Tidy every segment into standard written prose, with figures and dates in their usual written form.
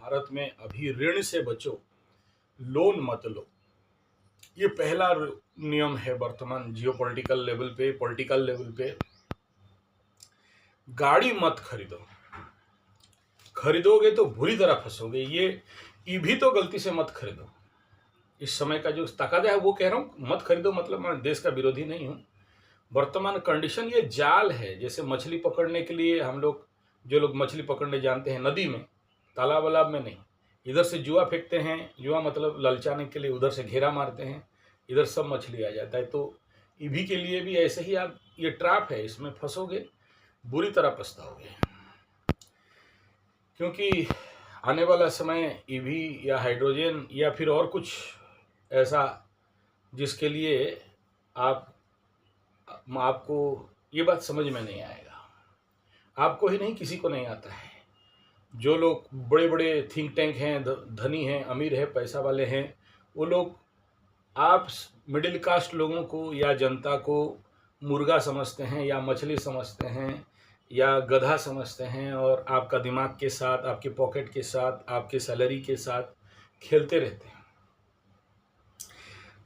भारत में अभी ऋण से बचो, लोन मत लो। ये पहला नियम है वर्तमान जियोपॉलिटिकल लेवल पे, पॉलिटिकल लेवल पे। गाड़ी मत खरीदो, खरीदोगे तो बुरी तरह फंसोगे। ये ईवी तो गलती से मत खरीदो। इस समय का जो तकाजा है वो कह रहा हूँ, मत खरीदो। मतलब मैं देश का विरोधी नहीं हूँ। वर्तमान कंडीशन ये जाल है। जैसे मछली पकड़ने के लिए हम लोग, जो लोग मछली पकड़ने जानते हैं, नदी में, तालाब वालाब में नहीं, इधर से जुआ फेंकते हैं। जुआ मतलब ललचाने के लिए, उधर से घेरा मारते हैं, इधर सब मछली आ जाता है। तो ईवी के लिए भी ऐसे ही आप, ये ट्रैप है, इसमें फंसोगे, बुरी तरह पछताओगे। क्योंकि आने वाला समय ईवी या हाइड्रोजन या फिर और कुछ ऐसा जिसके लिए आपको ये बात समझ में नहीं आएगा। आपको ही नहीं, किसी को नहीं आता है। जो लोग बड़े बड़े थिंक टैंक हैं, धनी हैं, अमीर हैं, पैसा वाले हैं, वो लोग आप मिडिल कास्ट लोगों को या जनता को मुर्गा समझते हैं या मछली समझते हैं या गधा समझते हैं, और आपका दिमाग के साथ, आपके पॉकेट के साथ, आपके सैलरी के साथ खेलते रहते हैं।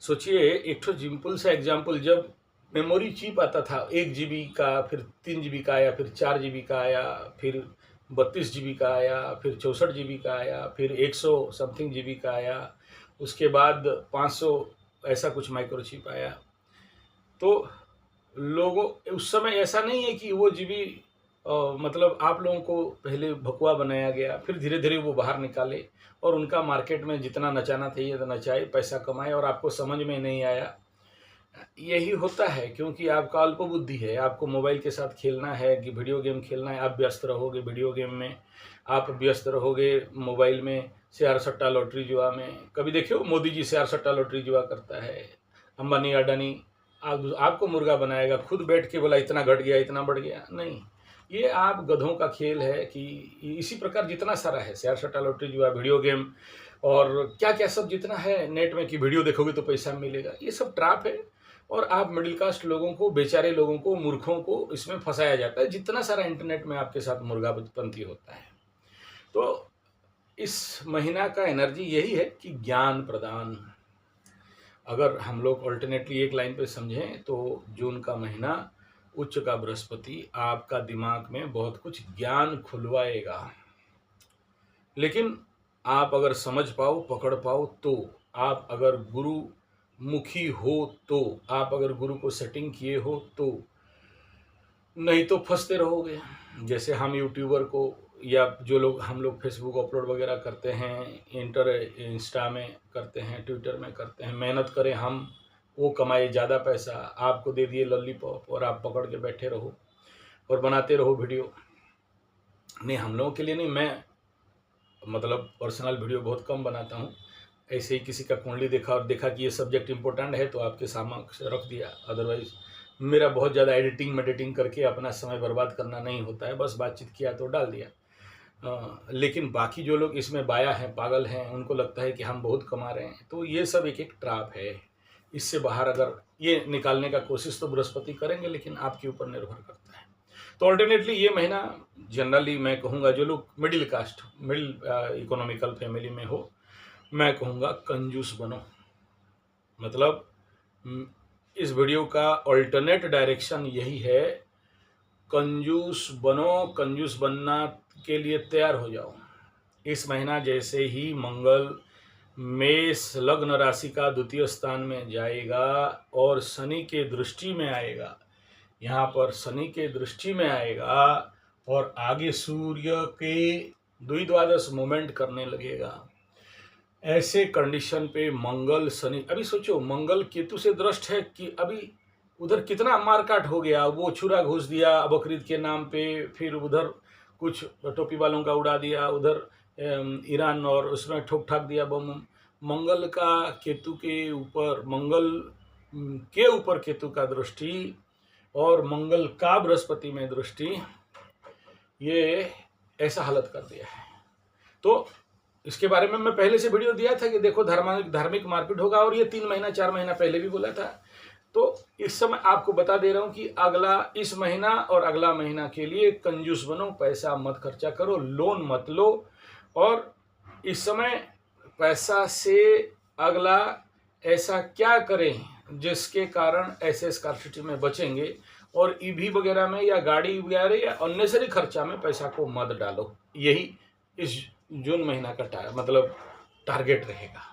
सोचिए, एक तो सिंपल सा एग्जाम्पल, जब मेमोरी चिप आता था 1 GB का, फिर 3 GB का आया, फिर 4 GB का आया, फिर 32 GB का आया, फिर 64 GB का आया, फिर 100 समथिंग GB का आया, उसके बाद 500 ऐसा कुछ माइक्रोचिप आया। तो लोगों, उस समय ऐसा नहीं है कि वो जीबी, मतलब आप लोगों को पहले भकुआ बनाया गया, फिर धीरे धीरे वो बाहर निकाले और उनका मार्केट में जितना नचाना चाहिए तो नचाए, पैसा कमाए, और आपको समझ में नहीं आया। यही होता है क्योंकि आपका अल्प बुद्धि है। आपको मोबाइल के साथ खेलना है कि वीडियो गेम खेलना है, आप व्यस्त रहोगे वीडियो गेम में, आप व्यस्त रहोगे मोबाइल में, शेयर सट्टा लॉटरी जुआ में। कभी देखियो मोदी जी शेयर सट्टा लॉटरी जुआ करता है, अंबानी अडानी आपको मुर्गा बनाएगा, खुद बैठ के बोला इतना घट गया, इतना बढ़ गया। नहीं, ये आप गधों का खेल है। कि इसी प्रकार जितना सारा है, शेयर सट्टा लॉटरी जुआ, वीडियो गेम और क्या क्या सब जितना है नेट में, कि वीडियो देखोगे तो पैसा मिलेगा, ये सब ट्रैप है। और आप मिडिल कास्ट लोगों को, बेचारे लोगों को, मूर्खों को इसमें फंसाया जाता है। जितना सारा इंटरनेट में आपके साथ मुर्गापंती होता है। तो इस महीना का एनर्जी यही है कि ज्ञान प्रदान। अगर हम लोग ऑल्टरनेटली एक लाइन पे समझें तो जून का महीना, उच्च का बृहस्पति आपका दिमाग में बहुत कुछ ज्ञान खुलवाएगा। लेकिन आप अगर समझ पाओ, पकड़ पाओ, तो आप अगर गुरु मुखी हो, तो आप अगर गुरु को सेटिंग किए हो तो, नहीं तो फंसते रहोगे। जैसे हम यूट्यूबर को, या जो लोग, हम लोग फेसबुक अपलोड वगैरह करते हैं, इंस्टा में करते हैं, ट्विटर में करते हैं, मेहनत करें हम, वो कमाए ज़्यादा पैसा, आपको दे दिए लॉलीपॉप और आप पकड़ के बैठे रहो और बनाते रहो वीडियो। नहीं, हम लोगों के लिए नहीं। मैं मतलब पर्सनल वीडियो बहुत कम बनाता हूँ। ऐसे ही किसी का कुंडली देखा और देखा कि ये सब्जेक्ट इम्पोर्टेंट है तो आपके सामने रख दिया। अदरवाइज मेरा बहुत ज़्यादा एडिटिंग मेडिटिंग करके अपना समय बर्बाद करना नहीं होता है। बस बातचीत किया तो डाल दिया। लेकिन बाकी जो लोग इसमें बाया हैं, पागल हैं, उनको लगता है कि हम बहुत कमा रहे हैं। तो ये सब एक एक ट्रैप है। इससे बाहर अगर ये निकालने का कोशिश तो बृहस्पति करेंगे, लेकिन आपके ऊपर निर्भर करता है। तो अल्टरनेटली ये महीना जनरली मैं कहूँगा, जो लोग middle caste, middle economical family में हो, मैं कहूँगा कंजूस बनो। मतलब इस वीडियो का अल्टरनेट डायरेक्शन यही है, कंजूस बनो। कंजूस बनना के लिए तैयार हो जाओ। इस महीना जैसे ही मंगल मेष लग्न राशि का द्वितीय स्थान में जाएगा और शनि के दृष्टि में आएगा, यहाँ पर शनि के दृष्टि में आएगा और आगे सूर्य के द्विद्वादश मूवमेंट करने लगेगा। ऐसे कंडीशन पे मंगल शनि, अभी सोचो मंगल केतु से दृष्ट है कि अभी उधर कितना मारकाट हो गया। वो छुरा घुस दिया बकरीद के नाम पे, फिर उधर कुछ टोपी वालों का उड़ा दिया, उधर ईरान और उसमें ठोक ठाक दिया बम। मंगल का केतु के ऊपर, मंगल के ऊपर केतु का दृष्टि और मंगल का बृहस्पति में दृष्टि, ये ऐसा हालत कर दिया है। तो इसके बारे में मैं पहले से वीडियो दिया था कि देखो धार्मिक मारपीट होगा, और ये 3 महीना 4 महीना पहले भी बोला था। तो इस समय आपको बता दे रहा हूँ कि अगला, इस महीना और अगला महीना के लिए कंजूस बनो, पैसा मत खर्चा करो, लोन मत लो, और इस समय पैसा से अगला ऐसा क्या करें जिसके कारण ऐसे स्कार्सिटी में बचेंगे, और ईवी वगैरह में या गाड़ी वगैरह या अननेसरी खर्चा में पैसा को मत डालो। यही इस जून महीना का मतलब टारगेट रहेगा।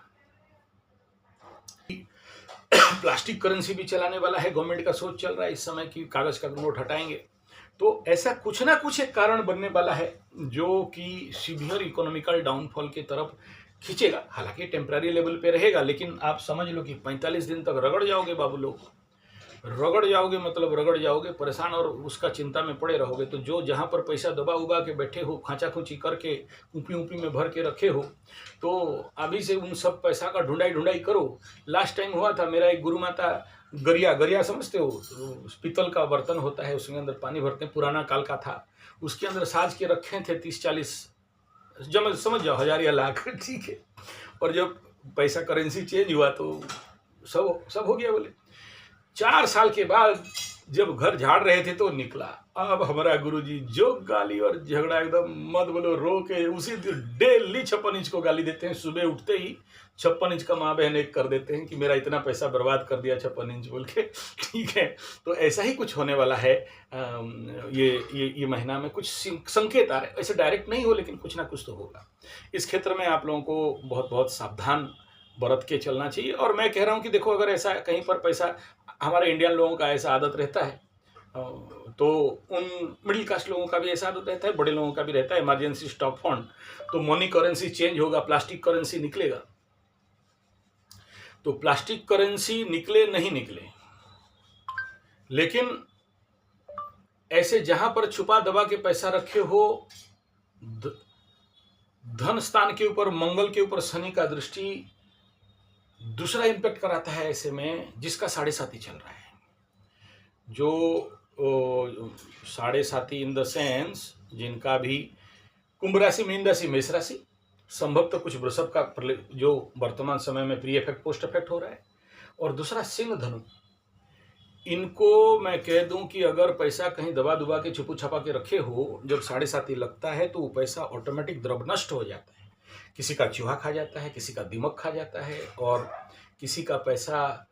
प्लास्टिक करेंसी भी चलाने वाला है, गवर्नमेंट का सोच चल रहा है इस समय कि कागज का नोट हटाएंगे। तो ऐसा कुछ ना कुछ एक कारण बनने वाला है जो कि सीवियर इकोनॉमिकल डाउनफॉल की तरफ खींचेगा। हालांकि टेम्पररी लेवल पे रहेगा, लेकिन आप समझ लो कि 45 दिन तक रगड़ जाओगे बाबू लोग, रगड़ जाओगे, मतलब रगड़ जाओगे, परेशान और उसका चिंता में पड़े रहोगे। तो जो जहाँ पर पैसा दबा उबा के बैठे हो, खाँचा खूंची करके ऊपी ऊपी में भर के रखे हो, तो अभी से उन सब पैसा का ढूंढाई करो। लास्ट टाइम हुआ था, मेरा एक गुरु माता गरिया समझते हो, पीतल का बर्तन होता है, उसके अंदर पानी भरते हैं, पुराना काल का था, उसके अंदर साज के रखे थे 30-40, जब समझ जाओ 1000 या लाख, ठीक है। और जब पैसा करेंसी चेंज हुआ तो सब हो गया। बोले 4 साल के बाद जब घर झाड़ रहे थे तो निकला। अब हमारा गुरुजी जो गाली और झगड़ा, एकदम मत बोलो, रो के उसी डेली 56 इंच को गाली देते हैं। सुबह उठते ही 56 इंच का माँ बहन एक कर देते हैं कि मेरा इतना पैसा बर्बाद कर दिया 56 इंच बोल के, ठीक है। तो ऐसा ही कुछ होने वाला है। ये महीना में कुछ संकेत आ रहे हैं, ऐसे डायरेक्ट नहीं हो लेकिन कुछ ना कुछ तो होगा। इस क्षेत्र में आप लोगों को बहुत बहुत सावधान बरत के चलना चाहिए। और मैं कह रहा हूँ कि देखो, अगर ऐसा कहीं पर पैसा, हमारे इंडियन लोगों का ऐसा आदत रहता है, तो उन मिडिल क्लास लोगों का भी ऐसा आदत रहता है, बड़े लोगों का भी रहता है, इमरजेंसी स्टॉक फंड। तो मनी करेंसी चेंज होगा, प्लास्टिक करेंसी निकलेगा। तो प्लास्टिक करेंसी निकले नहीं निकले, लेकिन ऐसे जहां पर छुपा दबा के पैसा रखे हो, धन स्थान के ऊपर, मंगल के ऊपर शनि का दृष्टि दूसरा इंपैक्ट कराता है। ऐसे में जिसका 7.5 चल रहा है, जो 7.5 इन द सेंस, जिनका भी कुंभ राशि, मीन राशि, मेष राशि, संभवतः कुछ वृषभ का जो वर्तमान समय में प्री इफेक्ट पोस्ट इफेक्ट हो रहा है, और दूसरा सिंह धनु। इनको मैं कह दूं कि अगर पैसा कहीं दबा दुबा के छुपू छपा के रखे हो, जब 7.5 लगता है तो वो पैसा ऑटोमेटिक द्रव नष्ट हो जाता है। किसी का चूहा खा जाता है, किसी का दिमाग खा जाता है, और किसी का पैसा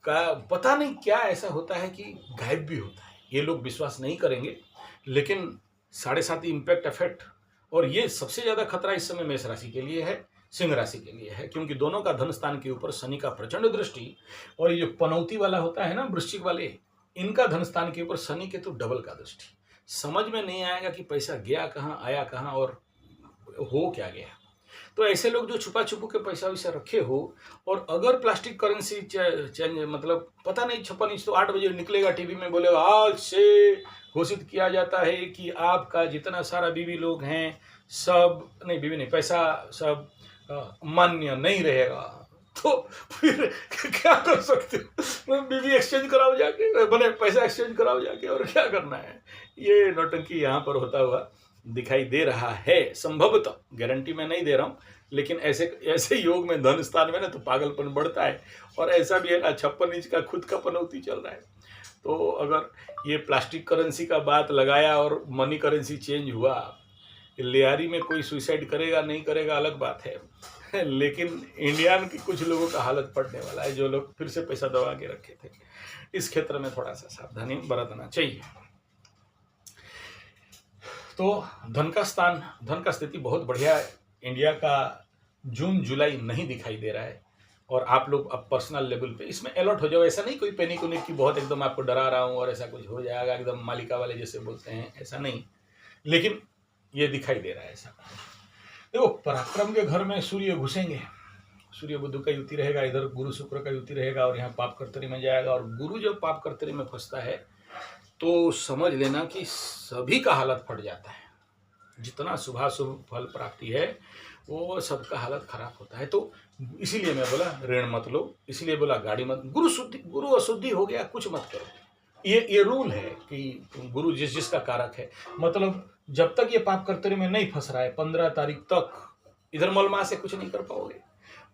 का पता नहीं क्या ऐसा होता है कि गायब भी होता है। ये लोग विश्वास नहीं करेंगे, लेकिन 7.5 इम्पैक्ट इफेक्ट, और ये सबसे ज़्यादा खतरा इस समय मेष राशि के लिए है, सिंह राशि के लिए है, क्योंकि दोनों का धन स्थान के ऊपर शनि का प्रचंड दृष्टि, और ये जो पनौती वाला होता है ना, वृश्चिक वाले, इनका धन स्थान के ऊपर शनि के तो डबल का दृष्टि। समझ में नहीं आएगा कि पैसा गया कहाँ, आया कहाँ, और हो क्या गया। तो ऐसे लोग जो छुपा छुपू के पैसा वैसा रखे हो, और अगर प्लास्टिक करेंसी चेंज, मतलब पता नहीं 56 इंच, तो 8 बजे निकलेगा टीवी में, बोलेगा आज से घोषित किया जाता है कि आपका जितना सारा बीवी लोग हैं सब, नहीं बीवी नहीं, पैसा सब मान्य नहीं रहेगा। तो फिर क्या कर सकते हो, बीवी एक्सचेंज कराओ जाके, बने पैसा एक्सचेंज कराओ जाके, और क्या करना है। ये नौटंकी यहाँ पर होता हुआ दिखाई दे रहा है, संभवतः, गारंटी मैं नहीं दे रहा हूँ, लेकिन ऐसे योग में, धन स्थान में ना, तो पागलपन बढ़ता है। और ऐसा भी है ना, 56 इंच का खुद का पनौती चल रहा है। तो अगर ये प्लास्टिक करेंसी का बात लगाया और मनी करेंसी चेंज हुआ, लियारी में कोई सुसाइड करेगा नहीं करेगा अलग बात है, लेकिन इंडियन की कुछ लोगों का हालत पड़ने वाला है, जो लोग फिर से पैसा दबा के रखे थे। इस क्षेत्र में थोड़ा सा सावधानी बरतना चाहिए। तो धन का स्थान, धन का स्थिति बहुत बढ़िया है। इंडिया का जून जुलाई नहीं दिखाई दे रहा है, और आप लोग अब पर्सनल लेवल पे इसमें अलर्ट हो जाओ। ऐसा नहीं कोई पैनिक उनिक की बहुत एकदम आपको डरा रहा हूँ और ऐसा कुछ हो जाएगा एकदम मालिका वाले जैसे बोलते हैं, ऐसा नहीं, लेकिन ये दिखाई दे रहा है ऐसा। देखो, पराक्रम के घर में सूर्य घुसेंगे, सूर्य बुध का युति रहेगा, इधर गुरु शुक्र का युति रहेगा, और यहाँ पाप कर्तरी में जाएगा। और गुरु जब पाप कर्तरी में फंसता है तो समझ लेना कि सभी का हालत फट जाता है। जितना शुभाशुभ फल प्राप्ति है वो सबका हालत खराब होता है। तो इसीलिए मैं बोला ऋण मत लो, इसीलिए बोला गाड़ी मत, गुरु अशुद्धि हो गया कुछ मत करो। ये रूल है कि गुरु जिसका कारक है, मतलब जब तक ये पाप कर्तव्य में नहीं फंस रहा है 15 तारीख तक इधर मलमा से कुछ नहीं कर पाओगे,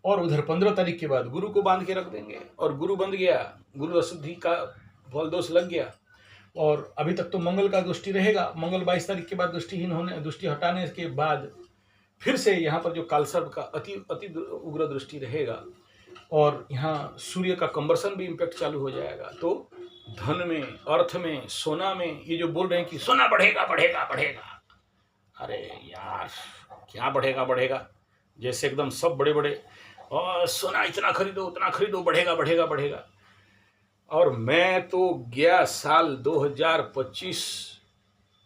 और उधर 15 तारीख के बाद गुरु को बांध के रख देंगे, और गुरु बंध गया, गुरु अशुद्धि का फल दोष लग गया। और अभी तक तो मंगल का दृष्टि रहेगा, मंगल 22 तारीख के बाद दृष्टि हटाने के बाद फिर से यहाँ पर जो कालसर्प का अति अति उग्र दृष्टि रहेगा और यहाँ सूर्य का कंबर्सन भी इम्पैक्ट चालू हो जाएगा, तो धन में, अर्थ में, सोना में, ये जो बोल रहे हैं कि सोना बढ़ेगा बढ़ेगा बढ़ेगा, अरे यार क्या बढ़ेगा बढ़ेगा, जैसे एकदम सब बड़े बड़े और सोना इतना खरीदो उतना खरीदो, बढ़ेगा बढ़ेगा बढ़ेगा। और मैं तो गया साल 2025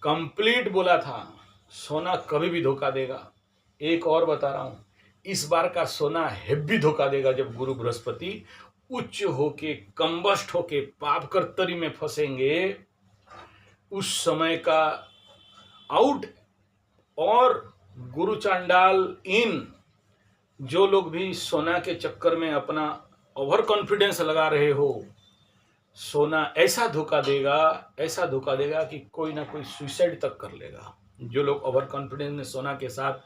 कंप्लीट बोला था सोना कभी भी धोखा देगा। एक और बता रहा हूं, इस बार का सोना हेवी धोखा देगा जब गुरु बृहस्पति उच्च होके, कंबस्ट होके पाप कर्तरी में फंसेंगे। उस समय का आउट और गुरु चांडाल इन, जो लोग भी सोना के चक्कर में अपना ओवर कॉन्फिडेंस लगा रहे हो, सोना ऐसा धोखा देगा कि कोई ना कोई सुसाइड तक कर लेगा। जो लोग ओवर कॉन्फिडेंस में सोना के साथ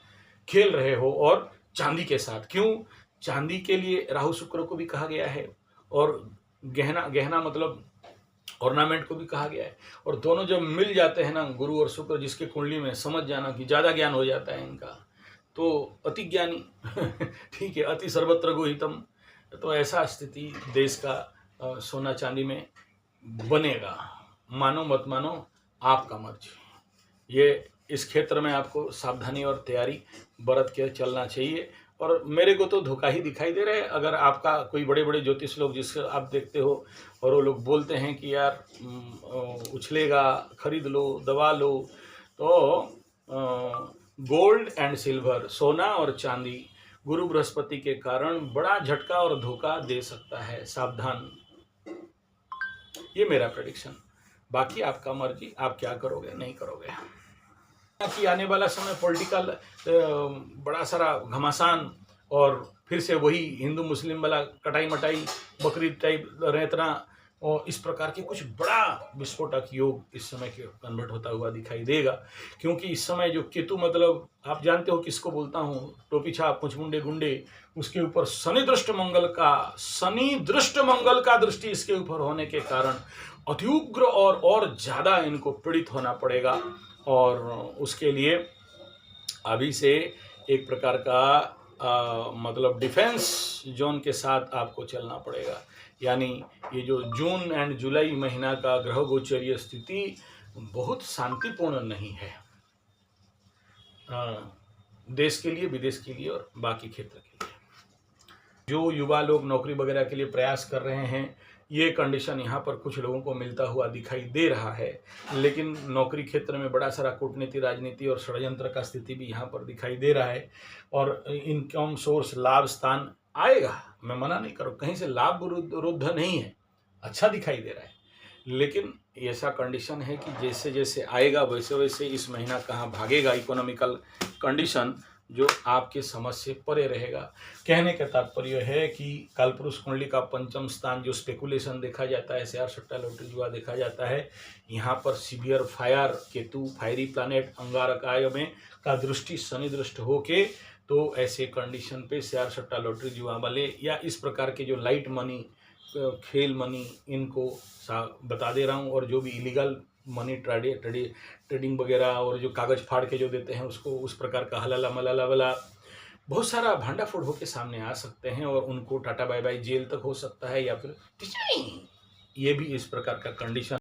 खेल रहे हो और चांदी के साथ, क्यों, चांदी के लिए राहु शुक्र को भी कहा गया है और गहना मतलब ऑर्नामेंट को भी कहा गया है। और दोनों जब मिल जाते हैं ना, गुरु और शुक्र जिसके कुंडली में, समझ जाना कि ज़्यादा ज्ञान हो जाता है इनका, तो अति ज्ञानी ठीक है, अति सर्वत्र गुहितम। तो ऐसा स्थिति देश का सोना चांदी में बनेगा। मानो मत मानो, आपका मर्जी। ये इस क्षेत्र में आपको सावधानी और तैयारी बरत के चलना चाहिए। और मेरे को तो धोखा ही दिखाई दे रहा है। अगर आपका कोई बड़े बड़े ज्योतिष लोग जिससे आप देखते हो और वो लोग बोलते हैं कि यार उछलेगा, खरीद लो, दबा लो, तो गोल्ड एंड सिल्वर, सोना और चांदी गुरु बृहस्पति के कारण बड़ा झटका और धोखा दे सकता है, सावधान। ये मेरा प्रेडिक्शन। बाकी आपका मर्जी, आप क्या करोगे नहीं करोगे। कि आने वाला समय पॉलिटिकल बड़ा सारा घमासान और फिर से वही हिंदू मुस्लिम वाला कटाई मटाई, बकरीद टाइप रेतना और इस प्रकार के कुछ बड़ा विस्फोटक योग इस समय के कन्वर्ट होता हुआ दिखाई देगा। क्योंकि इस समय जो केतु, मतलब आप जानते हो किसको बोलता हूँ, टोपी छाप मुंडे गुंडे, उसके ऊपर शनि दृष्ट मंगल का दृष्टि इसके ऊपर होने के कारण अति उग्र और ज़्यादा इनको पीड़ित होना पड़ेगा। और उसके लिए अभी से एक प्रकार का मतलब डिफेंस जोन के साथ आपको चलना पड़ेगा। यानी ये जो जून एंड जुलाई महीना का ग्रह गोचरीय स्थिति बहुत शांतिपूर्ण नहीं है, देश के लिए, विदेश के लिए और बाकी क्षेत्र के लिए। जो युवा लोग नौकरी वगैरह के लिए प्रयास कर रहे हैं, ये कंडीशन यहाँ पर कुछ लोगों को मिलता हुआ दिखाई दे रहा है। लेकिन नौकरी क्षेत्र में बड़ा सारा कूटनीति, राजनीति और षड्यंत्र का स्थिति भी यहाँ पर दिखाई दे रहा है। और इनकम सोर्स, लाभ स्थान आएगा, मैं मना नहीं करूँ, कहीं से लाभ विरुद्ध नहीं है, अच्छा दिखाई दे रहा है। लेकिन ऐसा कंडीशन है कि जैसे जैसे आएगा वैसे वैसे इस महीना कहाँ भागेगा, इकोनॉमिकल कंडीशन जो आपके समझ से परे रहेगा। कहने का तात्पर्य है कि कालपुरुष कुंडली का पंचम स्थान जो स्पेकुलेशन देखा जाता है, शेयर सट्टा लॉटरी जुआ देखा जाता है, यहाँ पर severe fire, Ketu fiery planet अंगारकाय में का दृष्टि शनि दृष्ट होके, तो ऐसे कंडीशन पे शेयर सट्टा लॉटरी जुआ वाले या इस प्रकार के जो लाइट मनी, खेल मनी, इनको बता दे रहा हूँ। और जो भी इलीगल मनी ट्रेडिंग वगैरह और जो कागज़ फाड़ के जो देते हैं उसको, उस प्रकार का हलाला मलाला वाला बहुत सारा भांडा फोड़ होकर सामने आ सकते हैं और उनको टाटा बाय बाय जेल तक हो सकता है या फिर ये भी इस प्रकार का कंडीशन